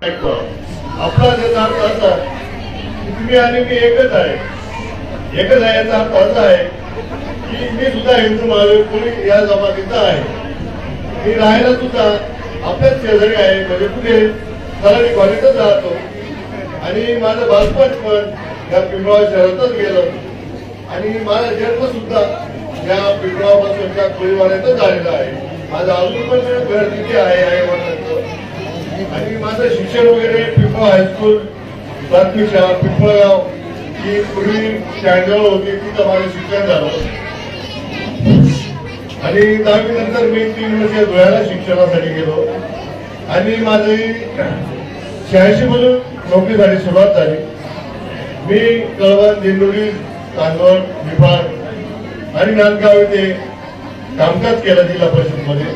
आपला त्याचा अर्थ असा की तुम्ही आणि मी एकच आहे याचा अर्थ असा आहे की मी सुद्धा हिंदू महावीर कोणी या जमातीचा आहे. मी राहायला सुद्धा आपल्याच शेजारी आहे, म्हणजे कुठे सराडी कॉलेजच राहतो आणि माझं बालपण पण या पिंपळगाव शहरातच गेलं आणि माझा जन्म सुद्धा या पिंपळगावपासूनच्या कोळीवाड्यातच झालेला आहे. माझं अजून पण घर तिथे आहे आणि माझं शिक्षण वगैरे पिंपळगाव हायस्कूल प्राथमिक शाळा पिंपळगाव ही पूर्वी स्टँडजवळ होती, तिथं माझं शिक्षण झालं आणि 10वी नंतर मी 3 वर्ष धुळ्याला शिक्षणासाठी गेलो आणि माझी 86 मधून नोकरीसाठी सुरुवात झाली. मी कळवण, दिंडोरी, चांदवड, निफाड आणि नांदगाव येथे कामकाज केलं जिल्हा परिषदमध्ये.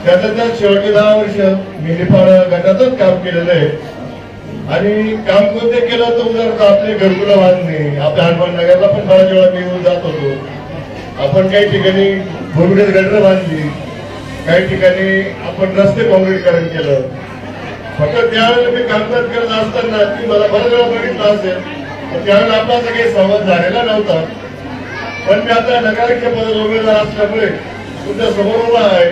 त्यानंतर शेवटचे 10 वर्ष मी निफाड गटातच काम केलेलं आहे आणि काम कोणते केलं तर उदाहरणार्थ आपले घरकुलं बांधणे, आपल्या हनुमान नगरला पण बऱ्याच वेळा मी येऊन जात होतो. आपण काही ठिकाणी भूमिगत गटर बांधली, काही ठिकाणी आपण रस्ते काँक्रीटीकरण केलं. फक्त त्यावेळेला मी कामकाज करत असताना ती मला बऱ्याच वेळा बघितलं असेल तर त्यावेळेला आपला असं काही संवाद झालेला नव्हता. पण मी आता नगराध्यक्ष पदाचा उमेदवार असल्यामुळे तुमच्या समोर उभा आहे.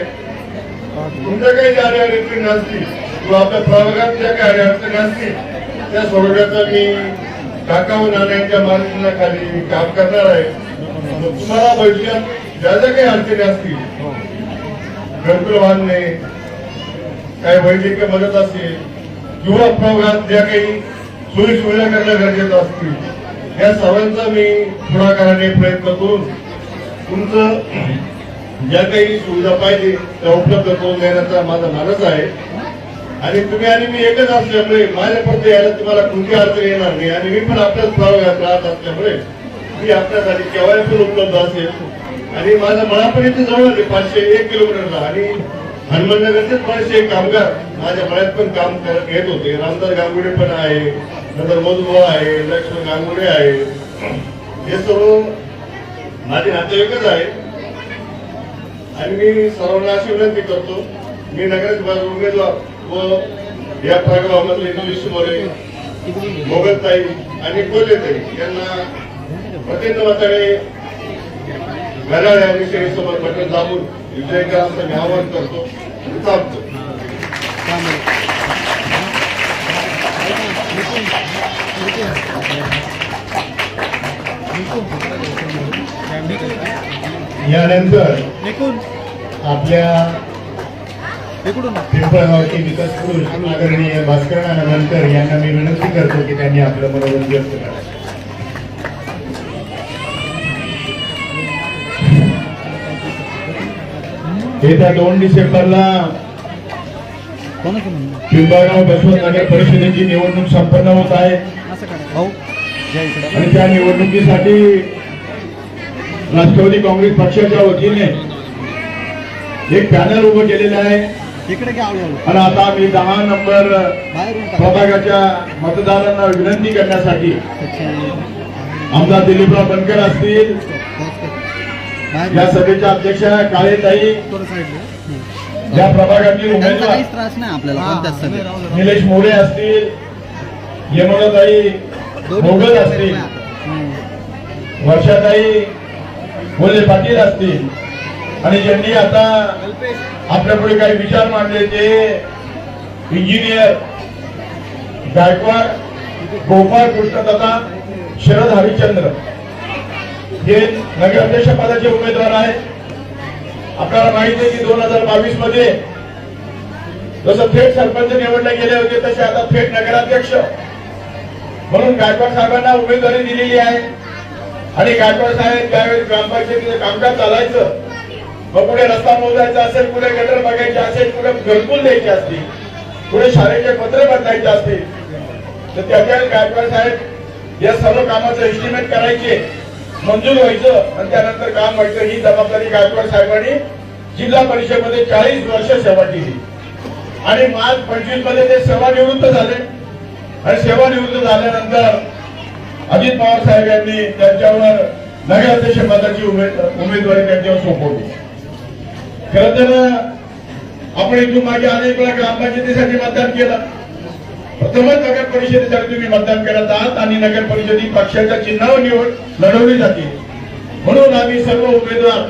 तुमच्या काही ज्या अडचणी नसतील किंवा आपल्या प्रभागात ज्या काही अडचणी असतील त्या सोडवण्याचा मी काका व नानांच्या मार्गदर्शनाखाली काम करणार आहे. तुम्हाला भविष्यात ज्या ज्या काही अडचणी असतील, घरकुल बांधणे, काही वैद्यकीय मदत असेल किंवा प्रभागात ज्या काही सोयी सुविधा करणं गरजेचं असतील, या सर्वांचा मी पुढाकाराने प्रयत्न करून तुमचं ज्या काही सुविधा पाहिजे त्या उपलब्ध करून देण्याचा माझा मानस आहे. आणि तुम्ही आणि मी एकच असल्यामुळे माझ्यापर्यंत यायला तुम्हाला कोणती अडचण येणार नाही आणि मी पण आपल्याच प्रभागात राहत असल्यामुळे मी आपल्यासाठी केव्हाही पण उपलब्ध असेल. आणि माझा मळा पण इथे जवळ 501 किलोमीटरला आणि हनुमाननगरचेच बरेचसे कामगार माझ्या मळ्यात पण काम घेत होते. रामदास गांगुडे पण आहे, नंतर मधुभाऊ आहे, लक्ष्मण गांगुडे आहे, हे सर्व माझे नातेवाईकच आहे. आणि मी सर्वांना अशी विनंती करतो, मी नगराध्यक्ष उमेदवार व या प्रभागामधले इंग्लिश मोरे, मोगलताई आणि कोल्हेताई यांना प्रचंड मताने घड्याळ या विषयासोबत बटन दाबून विजय करा असं मी आवाहन करतो. यानंतर आपल्या पिंपळगावचे विकास पुरुष आदरणीय भास्कर नानावंकर यांना मी विनंती करतो की त्यांनी आपलं मनोगत व्यक्त करावं. येत्या 2 डिसेंबरला पिंपळगाव बसवंत नगर परिषदेची निवडणूक संपन्न होत आहे आणि त्या निवडणुकीसाठी राष्ट्रवादी काँग्रेस पक्षाच्या वतीने एक पॅनल उभं केलेलं आहे. आणि आता मी 10 नंबर प्रभागाच्या मतदारांना विनंती करण्यासाठी आमदार दिलीपराव बनकर असतील, या सभेच्या अध्यक्ष काळेताई, या प्रभागातील उमेदवार निलेश मोरे असतील, यमुनाताई मोगल असतील, वर्षाताई बोले पाटील असतील आणि ज्यांनी आता आपल्यापुढे काही विचार मांडले ते इंजिनियर गायकवाड गोपाळ कृष्णदादा शरद हरिश्चंद्र हे नगराध्यक्ष पदाचे उमेदवार आहेत. आपल्याला माहिती आहे की 2022 मध्ये जसं थेट सरपंच निवडले गेले होते तसे आता थेट नगराध्यक्ष म्हणून गायकवाड साहेबांना उमेदवारी दिलेली आहे. आणि गायकवाड साहेब त्यावेळेस ग्रामपंचायतीचं कामकाज चालायचं, मग पुढे रस्ता मोजायचा असेल, पुढे गटर बघायचे असेल, पुढे घरकुल द्यायचे असतील, पुढे शाळेचे पत्र बदलायचे असतील, तर त्याच्या गायकवाड साहेब या सर्व कामाचं एस्टिमेट करायचे, मंजूर व्हायचं आणि त्यानंतर काम व्हायचं. ही जबाबदारी गायकवाड साहेबांनी जिल्हा परिषदेमध्ये 40 वर्ष सेवा केली आणि मार्च 25 मध्ये ते सेवानिवृत्त झाले. आणि सेवानिवृत्त झाल्यानंतर अजित पवार साहेब यांनी त्यांच्यावर नगराध्यक्ष पदाची उमेदवारी त्यांच्यावर सोपवली. खरं तर आपण इथून मागे अनेक वेळा ग्रामपंचायतीसाठी मतदान केलं प्रथमच नगर परिषदेसाठी तुम्ही मतदान करत आहात आणि नगर परिषद पक्षाच्या चिन्हावर निवड लढवली जाते. म्हणून आम्ही सर्व उमेदवार,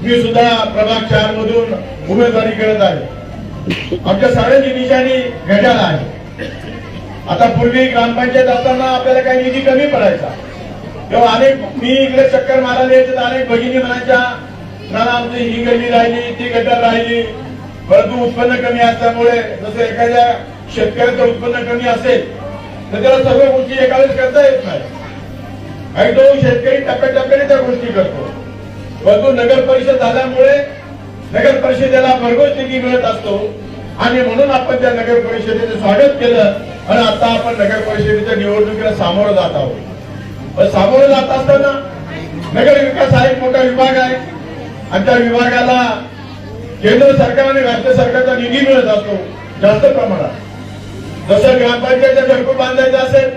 मी सुद्धा प्रभाग 4 मधून उमेदवारी करत आहे. आमच्या सगळ्यांची निशाणी घड्याळ आहे. आता पूर्वी ग्रामपंचायत असताना आपल्याला काही निधी कमी पडायचा, तेव्हा अनेक मी इकडे चक्कर मारायला यायचे तर अनेक भगिनी म्हणायच्या ना आमची ही गल्ली राहिली, ती गटर राहिली, परंतु उत्पन्न कमी असल्यामुळे, जसं एखाद्या शेतकऱ्याचं उत्पन्न कमी असेल तर त्याला सर्व गोष्टी एका वेळेस करता येत नाही. काही तो शेतकरी टप्प्याटप्प्याने त्या गोष्टी करतो. परंतु नगर परिषद झाल्यामुळे नगर परिषदेला भरघोस निधी मिळत असतो आणि म्हणून आपण त्या नगर परिषदेचं स्वागत केलं आणि आता आपण नगर परिषदेच्या निवडणुकीला सामोरं जात आहोत. पण सामोरं जात असताना नगर विकास हा एक मोठा विभाग आहे आणि त्या विभागाला केंद्र सरकार आणि राज्य सरकारचा निधी मिळत असतो जास्त प्रमाणात. जसं ग्रामपंचायतचं घरकुल बांधायचं असेल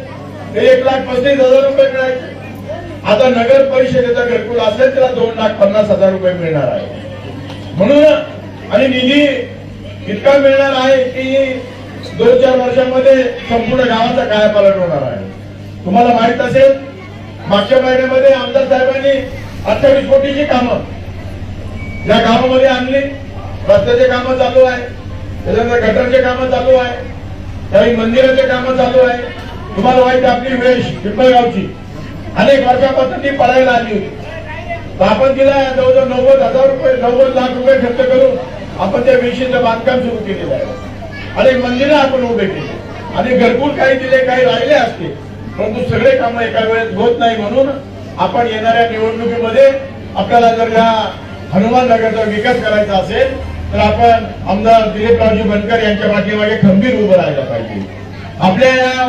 ते 1,35,000 रुपये मिळायचे, आता नगर परिषदेचा घरकुल असेल त्याला 2,50,000 रुपये मिळणार आहे. म्हणून आणि निधी इतका मिळणार आहे की 2-4 वर्षांमध्ये संपूर्ण गावाचा कायापालट होणार आहे. तुम्हाला माहित असेल मागच्या महिन्यामध्ये आमदार साहेबांनी 28 कोटीची कामं या गावामध्ये आणली. रस्त्याचे कामं चालू आहे, त्याच्यानंतर गटरचे कामं चालू आहे, काही मंदिराचे कामं चालू आहे. तुम्हाला माहिती आपली वेश पिंपळगावची अनेक वर्षापासून ती पळायला आली होती, तर आपण तिला जवळजवळ 90,000 रुपये 90 लाख रुपये खर्च करून आपण त्या वेशीचं बांधकाम सुरू केलेलं आहे. अनेक मंदिरं आपण उभे केले आणि घरकुल काही दिले, काही राहिले असते, परंतु सगळे कामं एका वेळेस होत नाही. म्हणून आपण येणाऱ्या निवडणुकीमध्ये आपल्याला जर या हनुमाननगरचा विकास करायचा असेल तर आपण आमदार दिलीपरावजी बनकर यांच्या पाठीमागे खंबीर उभं राहायला पाहिजे. आपल्या या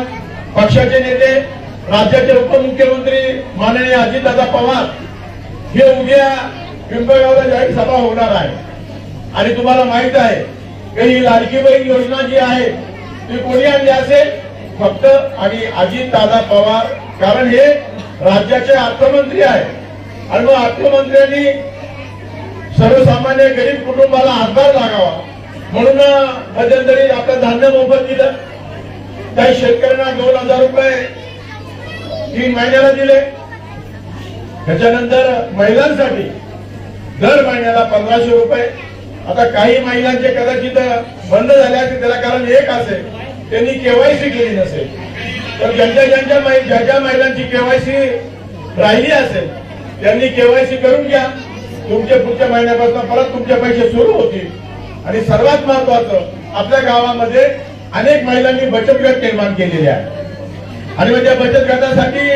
पक्षाचे नेते, राज्याचे उपमुख्यमंत्री माननीय अजितदादा पवार हे उद्या पिंपळगावला जाहीर सभा होणार आहे आणि तुम्हाला माहित आहे की ही लाडकी बहीण योजना जी आहे ती कोणी आणली असेल? फक्त आणि अजितदादा पवार, कारण हे राज्याचे अर्थमंत्री आहे आणि मग अर्थमंत्र्यांनी सर्वसामान्य गरीब कुटुंबाला हातभार लागावा म्हणून मध्यंतरी आपलं धान्य मोफत दिलं, काही शेतकऱ्यांना 2,000 रुपये 3 महिन्याला दिले. त्याच्यानंतर महिलांसाठी दर महिन्याला 1,500 रुपये. आता काही महिलांचे कदाचित बंद झाले असेल, त्याला कारण एक असेल त्यांनी केवायसी केली नसेल, तर ज्या महिलांची केवायसी राहिली असेल त्यांनी केवायसी करून घ्या. तुमच्या पुढच्या महिन्यापासून परत तुमचे पैसे सुरू होतील. आणि सर्वात महत्वाचं, आपल्या गावामध्ये अनेक महिलांनी बचत गट निर्माण केलेले आहे आणि मग त्या बचत गटासाठी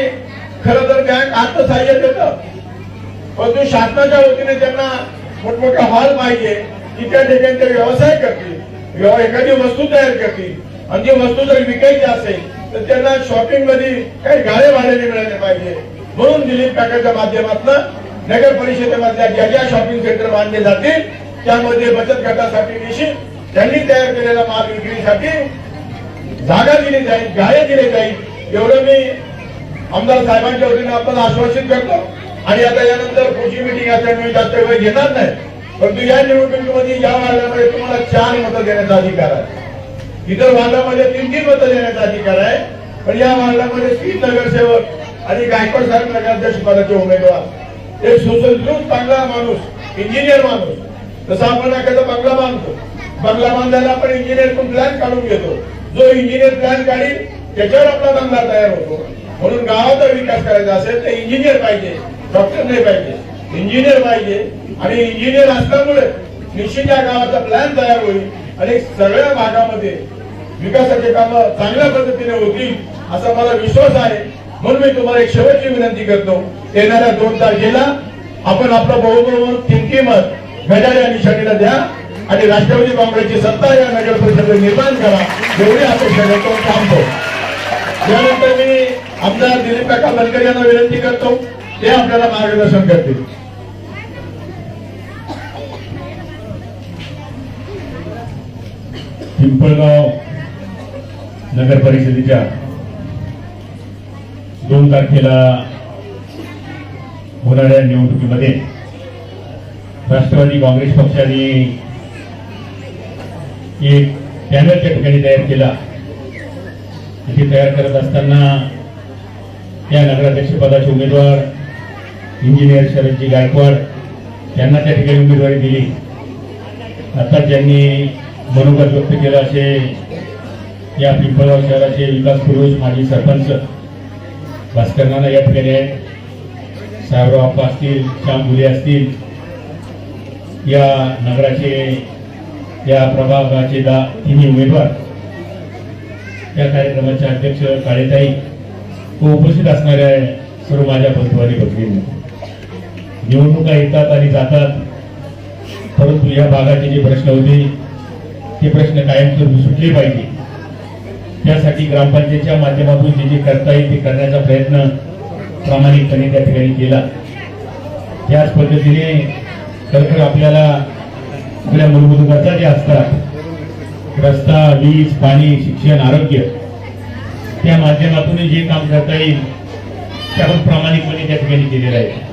खरं तर बँक अर्थसहाय्य देतं, परंतु शासनाच्या वतीने त्यांना मोठमोठा हॉल पाहिजे की त्या ठिकाणी ते व्यवसाय करतील, एखादी वस्तू तयार करतील आणि ती वस्तू जर विकायची असेल तर त्यांना शॉपिंग मध्ये काही गाळे भाड्याने मिळाले पाहिजे. म्हणून दिलीप काकाच्या माध्यमातून नगर परिषदेमधल्या ज्या शॉपिंग सेंटर बांधले जातील त्यामध्ये बचत गटासाठी निश्चित त्यांनी तयार केलेला माल विक्रीसाठी जागा दिली जाईल, गाळे दिले जाईल, एवढं मी आमदार साहेबांच्या वतीने आपल्याला आश्वासित करतो. आणि आता यानंतर पुढची मिटिंग असल्यामुळे जास्त वेळ घेणार नाही, परंतु या निवडणुकीमध्ये या वार्डामध्ये तुम्हाला 4 मतं देण्याचा अधिकार आहे. इतर वार्डामध्ये 3-3 मतं देण्याचा अधिकार आहे, पण या वार्डामध्ये 3 नगरसेवक आणि गायकवाड साहेब नगराध्यक्ष पदाचे उमेदवार, एक सुसंस्कृत चांगला माणूस, इंजिनियर माणूस. जसं आपण एखादा बंगला बांधतो, बंगला बांधायला आपण इंजिनियरकडून प्लॅन काढून घेतो, जो इंजिनियर प्लॅन काढील त्याच्यावर आपला बंगला तयार होतो. म्हणून गावाचा विकास करायचा असेल तर इंजिनियर पाहिजे, डॉक्टर नाही पाहिजे, इंजिनियर पाहिजे. आणि इंजिनियर असल्यामुळे निश्चित या गावाचा प्लॅन तयार होईल आणि सगळ्या भागामध्ये विकासाचे कामं चांगल्या पद्धतीने होतील असा मला विश्वास आहे. म्हणून मी तुम्हाला एक शेवटची विनंती करतो, येणाऱ्या 2 तारखेला आपण आपलं बहुमत किमती मत घड्याळ या निशाणीला द्या आणि राष्ट्रवादी काँग्रेसची सत्ता या नगर परिषदेत निर्माण करा, एवढी अपेक्षा करतो. थांबतो. त्यानंतर मी आमदार दिलीप काका बनकर यांना विनंती करतो, ते आपल्याला मार्गदर्शन करतील. पिंपळगाव नगर परिषदेच्या 2 तारखेला होणाऱ्या निवडणुकीमध्ये राष्ट्रवादी काँग्रेस पक्षाने एक पॅनल त्या ठिकाणी तयार केला ती तयार करत असताना या नगराध्यक्ष पदाचे उमेदवार इंजिनियर शरदजी गायकवाड यांना त्या ठिकाणी उमेदवारी दिली. आता ज्यांनी मनोगत व्यक्त केलं असे या पिंपळगाव शहराचे विकास पुरुष माजी सरपंच भास्कर नाना या ठिकाणी आहेत. साहेबराव आप्पा असतील, श्याम भुले असतील, या नगराचे या प्रभागाचे तिन्ही उमेदवार, या कार्यक्रमाचे अध्यक्ष काळेताई व उपस्थित असणाऱ्या सर्व माझ्या बंधू आणि भगिनी. निवडणुका येतात आणि जातात, परंतु या भागाचे जे प्रश्न होते ते प्रश्न कायमस्वरूपी सुटले पाहिजे. त्यासाठी ग्रामपंचायतीच्या माध्यमातून जे जे करता येईल ते करण्याचा प्रयत्न प्रामाणिकपणे त्या ठिकाणी केला. त्याच पद्धतीने खरंतर आपल्याला आपल्या मूलभूत गरजा ज्या असतात, रस्ता, वीज, पाणी, शिक्षण, आरोग्य, त्या माध्यमातून जे काम करता येईल ते आपण प्रामाणिकपणे त्या ठिकाणी केलेलं आहे.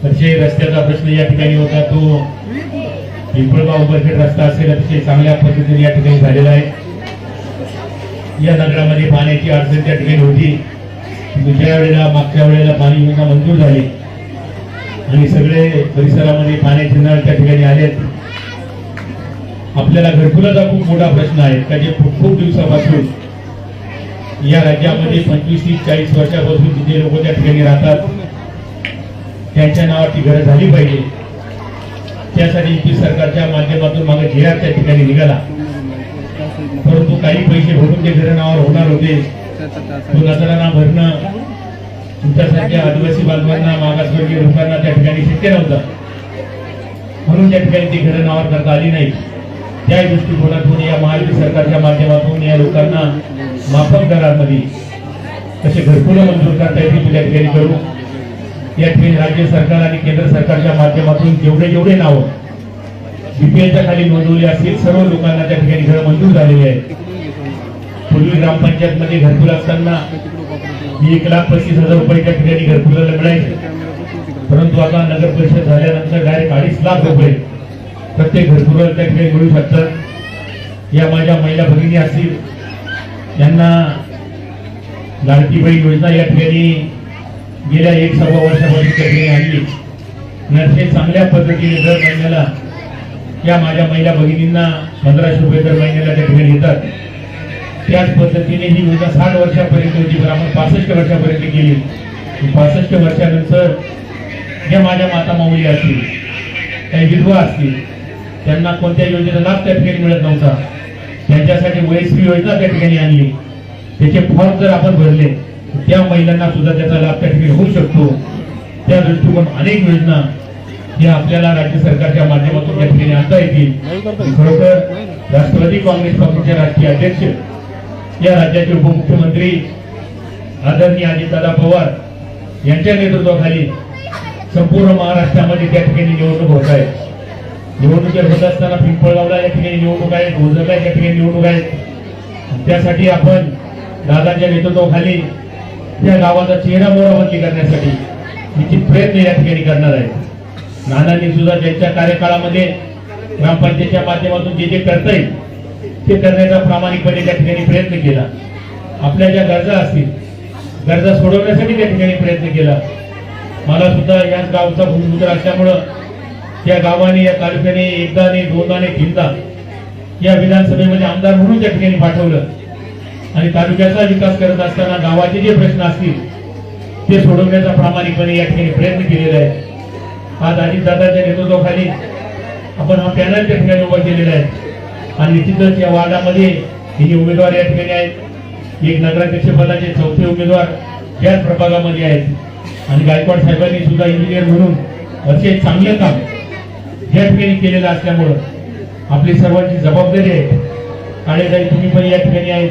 अतिशय रस्त्याचा प्रश्न या ठिकाणी होता, तो पिंपळगाव उबरखेड रस्ता असेल अतिशय चांगल्या पद्धतीने या ठिकाणी झालेला आहे. या नगरामध्ये पाण्याची अडचण त्या ठिकाणी होती. ज्या वेळेला मागच्या वेळेला पाणी योजना मंजूर झाली आणि सगळे परिसरामध्ये पाण्याचे नळ त्या ठिकाणी आलेत. आपल्याला घरकुलाचा खूप मोठा प्रश्न आहे का, जे खूप दिवसापासून या राज्यामध्ये 25 ते 40 वर्षापासून जे लोक त्या ठिकाणी राहतात त्यांच्या नावाची घरं झाली पाहिजे. त्यासाठी युती सरकारच्या माध्यमातून मागे जिराग त्या ठिकाणी निघाला, परंतु काही पैसे भरून ते घरं नावावर होणार होते. तो नजराना भरणं तुमच्यासारख्या आदिवासी बांधवांना, मागासवर्गीय लोकांना त्या ठिकाणी शक्य नव्हतं, म्हणून त्या ठिकाणी ती घरं नावावर करता आली नाही. त्या दृष्टिकोनातून या महायुती सरकारच्या माध्यमातून या लोकांना माफक दरामध्ये कसे घरकुलं मंजूर करता येतील त्या ठिकाणी करू. या ठिकाणी राज्य सरकार आणि केंद्र सरकारच्या माध्यमातून जेवढे नावं बीपीएलच्या खाली नोंदवली असतील सर्व लोकांना त्या ठिकाणी घरं मंजूर झालेली आहेत. पूर्वी ग्रामपंचायत मध्ये घरकुल असताना 1,35,000 रुपये त्या ठिकाणी घरकुलाला मिळायचे, परंतु आता नगर परिषद झाल्यानंतर डायरेक्ट 2.5 लाख रुपये प्रत्येक घरकुलाला त्या ठिकाणी मिळू शकतात. या माझ्या महिला भगिनी असतील त्यांना लाडकी बहीण योजना या ठिकाणी गेल्या 1-1.25 वर्षापासून त्या ठिकाणी आणली. नर्से चांगल्या पद्धतीने दर महिन्याला या माझ्या महिला भगिनींना 1500 रुपये दर महिन्याला त्या ठिकाणी येतात. त्याच पद्धतीने ही योजना 60 वर्षापर्यंत होती, पण आपण 65 वर्षापर्यंत गेली. 65 वर्षानंतर ज्या माझ्या माता माऊली असतील, काही विधवा असतील, त्यांना कोणत्या योजनेचा लाभ त्या ठिकाणी मिळत नव्हता, त्यांच्यासाठी वयस्वी योजना त्या ठिकाणी आणली. त्याचे फॉर्म जर आपण भरले त्या महिलांना सुद्धा त्याचा लाभ त्या ठिकाणी होऊ शकतो. त्या दृष्टिकोन अनेक योजना या आपल्याला राज्य सरकारच्या माध्यमातून त्या ठिकाणी आणता येतील. खरोखर राष्ट्रवादी काँग्रेस पक्षाचे राष्ट्रीय अध्यक्ष, या राज्याचे उपमुख्यमंत्री आदरणीय अजितदादा पवार यांच्या नेतृत्वाखाली संपूर्ण महाराष्ट्रामध्ये त्या ठिकाणी निवडणूक होत आहे. निवडणुका होत असताना पिंपळगावला या ठिकाणी निवडणूक आहेत, ओझरला या ठिकाणी निवडणूक आहेत. त्यासाठी आपण दादांच्या नेतृत्वाखाली त्या गावाचा चेहरा मोहरा बदली करण्यासाठी निश्चित प्रयत्न या ठिकाणी करणार आहे. नानांनी सुद्धा त्यांच्या कार्यकाळामध्ये ग्रामपंचायतीच्या माध्यमातून जे करता येईल ते करण्याचा प्रामाणिकपणे त्या ठिकाणी प्रयत्न केला. आपल्या ज्या गरजा असतील गरजा सोडवण्यासाठी त्या ठिकाणी प्रयत्न केला. मला सुद्धा याच गावचा भूमिपुत्र असल्यामुळं त्या गावाने, या तालुक्याने एकदा नाही, दोनदा नाही, तीनदा या विधानसभेमध्ये आमदार म्हणून त्या ठिकाणी पाठवलं आणि तालुक्याचा विकास करत असताना गावाचे जे प्रश्न असतील ते सोडवण्याचा प्रामाणिकपणे या ठिकाणी प्रयत्न केलेला आहे. आज अजितदादांच्या नेतृत्वाखाली आपण हा पॅनल त्या ठिकाणी उभा केलेला आहे आणि निश्चितच या वार्डामध्ये हे उमेदवार या ठिकाणी आहेत. एक नगराध्यक्ष पदाचे 4थे उमेदवार याच प्रभागामध्ये आहेत आणि गायकवाड साहेबांनी सुद्धा इंजिनियर म्हणून अतिशय चांगलं काम या ठिकाणी केलेलं असल्यामुळं आपली सर्वांची जबाबदारी आहे. काळेताई तुम्ही पण या ठिकाणी आहेत.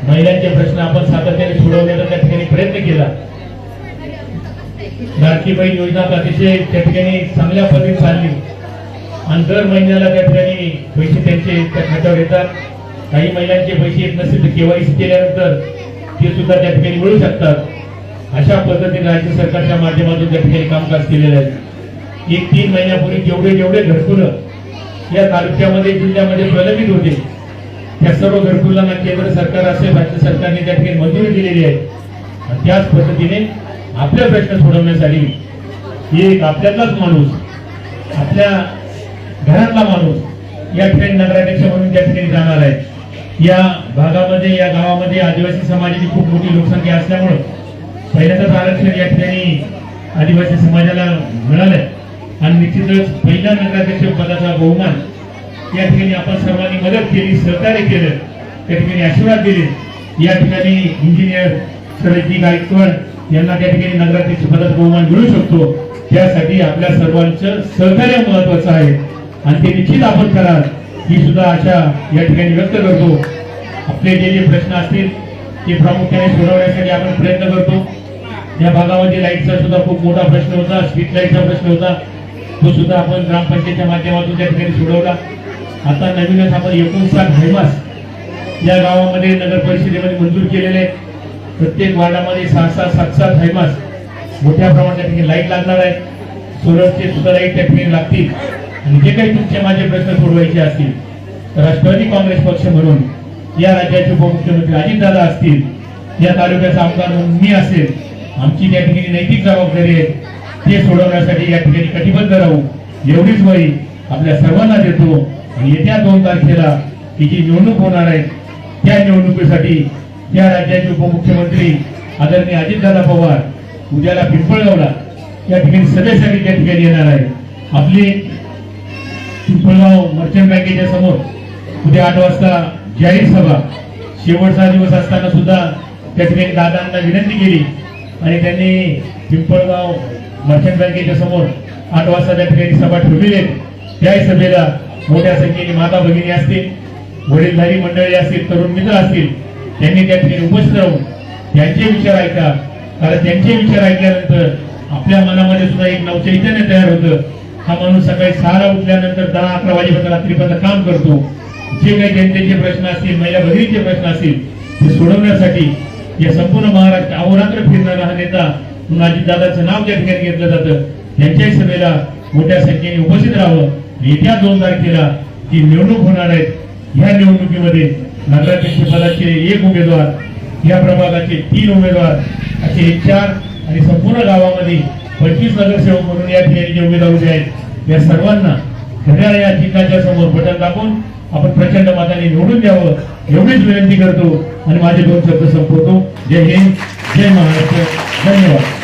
महिलांचे प्रश्न आपण सातत्याने सोडवण्याचा त्या ठिकाणी प्रयत्न केला. लाडकी बहीण योजना अतिशय त्या ठिकाणी चांगल्या पद्धतीने चालली आणि दर महिन्याला त्या ठिकाणी पैसे त्यांचे त्या खात्यावर येतात. काही महिलांचे पैसे येत नसतील तर केवायसी केल्यानंतर ते सुद्धा त्या ठिकाणी मिळू शकतात. अशा पद्धतीने राज्य सरकारच्या माध्यमातून त्या ठिकाणी कामकाज केलेलं आहे. 3 महिन्यापूर्वी जेवढे घरकुलं या तालुक्यामध्ये जिल्ह्यामध्ये प्रलंबित होते त्या सर्व घरकुलांना केंद्र सरकार असेल राज्य सरकारने त्या ठिकाणी मंजुरी दिलेली आहे. आणि त्याच पद्धतीने आपल्या प्रश्न सोडवण्यासाठी एक आपल्यातलाच माणूस, आपल्या घरातला माणूस या ठिकाणी नगराध्यक्ष म्हणून त्या ठिकाणी जाणार आहे. या भागामध्ये, या गावामध्ये आदिवासी समाजाची खूप मोठी लोकसंख्या असल्यामुळं पहिल्यांदाच आरक्षण या ठिकाणी आदिवासी समाजाला मिळालंय आणि निश्चितच पहिल्या नगराध्यक्ष पदाचा बहुमान या ठिकाणी आपण सर्वांनी मदत केली, सहकार्य केलं, त्या ठिकाणी आशीर्वाद दिले. या ठिकाणी इंजिनियर सरजी गायकवाड यांना त्या ठिकाणी नगराध्यक्ष पदाचा बहुमान मिळू शकतो. त्यासाठी आपल्या सर्वांचं सहकार्य महत्वाचं आहे आणि ते निश्चित आपण कराल ही सुद्धा आशा या ठिकाणी व्यक्त करतो. आपले जे जे प्रश्न असतील ते प्रामुख्याने सोडवण्यासाठी आपण प्रयत्न करतो. या भागामध्ये लाईटचा सुद्धा खूप मोठा प्रश्न होता, स्ट्रीट लाईटचा प्रश्न होता, तो सुद्धा आपण ग्रामपंचायतच्या माध्यमातून त्या ठिकाणी सोडवला. आता नवीनच आपण 59 हायमास या गावामध्ये नगर परिषदेमध्ये मंजूर केलेले आहेत. प्रत्येक वार्डामध्ये 6-6, 7-7 हायमास मोठ्या प्रमाणात त्या ठिकाणी लाईट लागणार आहे. सोलरचे सुद्धा लाईट त्या ठिकाणी लागतील. आणि जे काही तुमचे माझे प्रश्न सोडवायचे असतील तर राष्ट्रवादी काँग्रेस पक्ष म्हणून, या राज्याचे उपमुख्यमंत्री अजितदादा असतील, या तालुक्याचा आमदार म्हणून मी असेल, आमची त्या ठिकाणी नैतिक जबाबदारी आहे. ते सोडवण्यासाठी या ठिकाणी कटिबद्ध राहू एवढीच वही आपल्या सर्वांना देतो. आणि येत्या 2 तारखेला ही जी निवडणूक होणार आहे त्या निवडणुकीसाठी या राज्याचे उपमुख्यमंत्री आदरणीय अजितदादा पवार उद्याला पिंपळगावला या ठिकाणी सभेसाठी त्या ठिकाणी येणार आहे. आपली पिंपळगाव मर्चंट बँकेच्या समोर उद्या 8 वाजता जाहीर सभा, शेवटचा दिवस असताना सुद्धा त्या ठिकाणी दादांना विनंती केली आणि त्यांनी पिंपळगाव मर्चंट बँकेच्या समोर 8 वाजता त्या ठिकाणी सभा ठेवलेली आहे. त्या सभेला मोठ्या संख्येने माता भगिनी असतील, वडीलधारी मंडळी असतील, तरुण मित्र असतील, त्यांनी त्या ठिकाणी उपस्थित राहून त्यांचे विचार ऐका. कारण त्यांचे विचार ऐकल्यानंतर आपल्या मनामध्ये सुद्धा एक नवचैतन्य तयार होतं. हा माणूस सकाळी 6ला उठल्यानंतर 10-11 वाजेपर्यंत रात्रीपर्यंत काम करतो. जे काही जनतेचे प्रश्न असतील, महिला भगिनीचे प्रश्न असतील ते सोडवण्यासाठी या संपूर्ण महाराष्ट्र अहोरात्र फिरणारा हा नेता म्हणून अजितदादाचं नाव त्या ठिकाणी घेतलं जातं. त्यांच्याही सभेला मोठ्या संख्येने उपस्थित राहावं. येत्या 2 तारखेला जी निवडणूक होणार आहे ह्या निवडणुकीमध्ये नगराध्यक्ष पदाचे 1 उमेदवार, या प्रभागाचे 3 उमेदवार असे 4 आणि संपूर्ण गावामध्ये 25 नगरसेवक म्हणून या ठिकाणी जे उमेदवार उभे आहेत या सर्वांना खऱ्या या चिन्हाच्या समोर बटन दाबून आपण प्रचंड मताने निवडून द्यावं एवढीच विनंती करतो आणि माझे 2 शब्द संपवतो. जय हिंद, जय महाराष्ट्र, धन्यवाद.